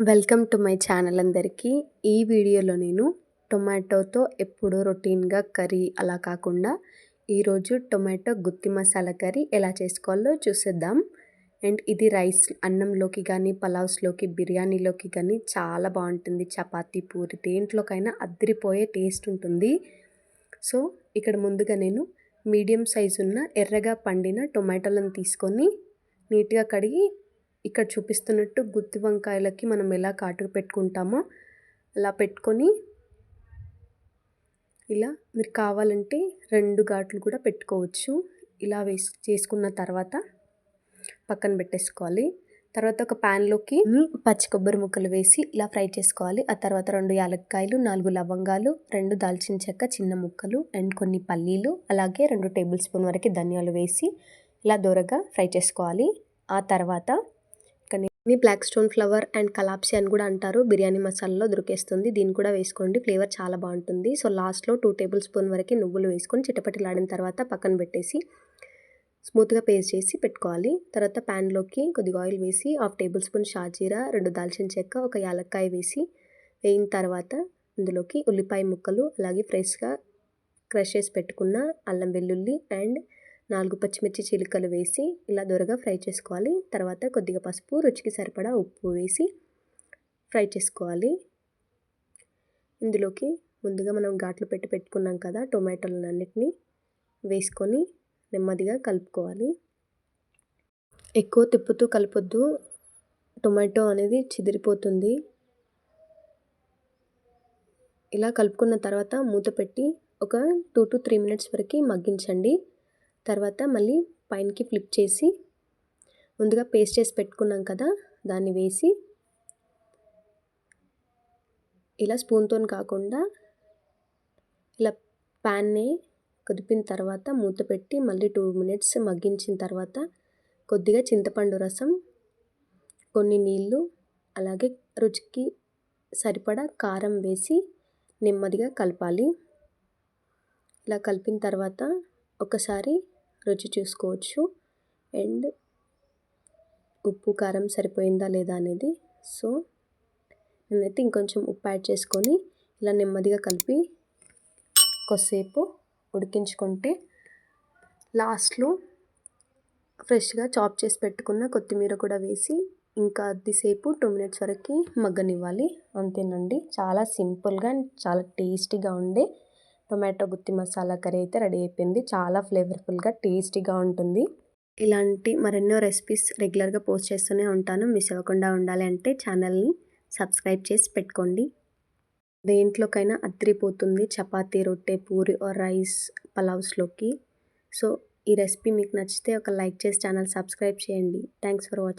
Welcome to my channel అందరికీ. ఈ వీడియోలో నేను టొమాటోతో ఎప్పుడూ రొటీన్గా కర్రీ అలా కాకుండా ఈరోజు టొమాటో గుత్తి మసాలా కర్రీ ఎలా చేసుకోవాలో చూసేద్దాం. అండ్ ఇది రైస్ అన్నంలోకి కానీ పలావ్స్లోకి బిర్యానీలోకి కానీ చాలా బాగుంటుంది. చపాతీ పూరి దేంట్లోకైనా అదిరిపోయే టేస్ట్ ఉంటుంది. సో ఇక్కడ ముందుగా నేను మీడియం సైజు ఉన్న ఎర్రగా పండిన టొమాటోలను తీసుకొని నీట్గా కడిగి ఇక్కడ చూపిస్తున్నట్టు గుత్తి వంకాయలకి మనం ఎలా కాటుకు పెట్టుకుంటామో అలా పెట్టుకొని ఇలా మీరు కావాలంటే 2 ఘాట్లు కూడా పెట్టుకోవచ్చు. ఇలా చేసుకున్న తర్వాత పక్కన పెట్టేసుకోవాలి. తర్వాత ఒక ప్యాన్లోకి పచ్చి కొబ్బరి ముక్కలు వేసి ఇలా ఫ్రై చేసుకోవాలి. ఆ తర్వాత 2 యాలక్కాయలు, 4 లవంగాలు, 2 దాల్చిన చెక్క చిన్న ముక్కలు అండ్ కొన్ని పల్లీలు, అలాగే 2 టేబుల్ స్పూన్ వరకు ధనియాలు వేసి ఇలా దోరగా ఫ్రై చేసుకోవాలి. ఆ తర్వాత బ్లాక్ స్టోన్ ఫ్లవర్ అండ్ కలాప్సీ అని కూడా అంటారు. బిర్యానీ మసాలాలో దొరికేస్తుంది. దీన్ని కూడా వేసుకోండి, ఫ్లేవర్ చాలా బాగుంటుంది. సో లాస్ట్లో 2 టేబుల్ స్పూన్ వరకు నువ్వులు వేసుకొని చిటపటలాడిన తర్వాత పక్కన పెట్టేసి స్మూత్గా పేస్ట్ చేసి పెట్టుకోవాలి. తర్వాత ప్యాన్లోకి కొద్దిగా ఆయిల్ వేసి 1/2 టేబుల్ స్పూన్ షాజీరా, 2 దాల్చిన చెక్క, 1 యాలక్కాయ వేసి వేయిన తర్వాత ఇందులోకి ఉల్లిపాయ ముక్కలు, అలాగే ఫ్రెష్గా క్రష్ చేసి పెట్టుకున్న అల్లం వెల్లుల్లి అండ్ 4 పచ్చిమిర్చి చిలుకలు వేసి ఇలా దొరగా ఫ్రై చేసుకోవాలి. తర్వాత కొద్దిగా పసుపు, రుచికి సరిపడా ఉప్పు వేసి ఫ్రై చేసుకోవాలి. ఇందులోకి ముందుగా మనం ఘాట్లు పెట్టుకున్నాం కదా టొమాటోలన్నిటిని వేసుకొని నెమ్మదిగా కలుపుకోవాలి. ఎక్కువ తిప్పుతూ కలపొద్దు, టొమాటో అనేది చిదిరిపోతుంది. ఇలా కలుపుకున్న తర్వాత మూత పెట్టి ఒక 2 to 3 మినిట్స్ వరకు మగ్గించండి. తర్వాత మళ్ళీ పైనకి ఫ్లిప్ చేసి ముందుగా పేస్ట్ చేసి పెట్టుకున్నాం కదా దాన్ని వేసి ఇలా స్పూన్తో కాకుండా ఇలా ప్యాన్ని కదిపిన తర్వాత మూత పెట్టి మళ్ళీ 2 మినిట్స్ మగ్గించిన తర్వాత కొద్దిగా చింతపండు రసం, కొన్ని నీళ్ళు, అలాగే రుచికి సరిపడా కారం వేసి నెమ్మదిగా కలపాలి. ఇలా కలిపిన తర్వాత ఒకసారి రుచి చూసుకోవచ్చు అండ్ ఉప్పు కారం సరిపోయిందా లేదా అనేది. సో నేనైతే ఇంకొంచెం ఉప్పు యాడ్ చేసుకొని ఇలా నెమ్మదిగా కలిపి కొద్దిసేపు ఉడికించుకుంటే లాస్ట్లో ఫ్రెష్గా చాప్ చేసి పెట్టుకున్న కొత్తిమీర కూడా వేసి ఇంకా కొద్దిసేపు 2 మినిట్స్ వరకు మగ్గనివ్వాలి. అంతేనండి, చాలా సింపుల్గా అండ్ చాలా టేస్టీగా ఉండే టొమాటో గుత్తి మసాలా కర్రీ అయితే రెడీ అయిపోయింది. చాలా ఫ్లేవర్ఫుల్గా టేస్టీగా ఉంటుంది. ఇలాంటి మరెన్నో రెసిపీస్ రెగ్యులర్గా పోస్ట్ చేస్తూనే ఉంటాను. మిస్ అవ్వకుండా ఉండాలి అంటే ఛానల్ని సబ్స్క్రైబ్ చేసి పెట్టుకోండి. దేంట్లోకైనా అదిరిపోతుంది, చపాతీ, రొట్టె, పూరి ఆర్ రైస్, పలావ్స్లోకి. సో ఈ రెసిపీ మీకు నచ్చితే ఒక లైక్ చేసి ఛానల్ సబ్స్క్రైబ్ చేయండి. Thanks for watching.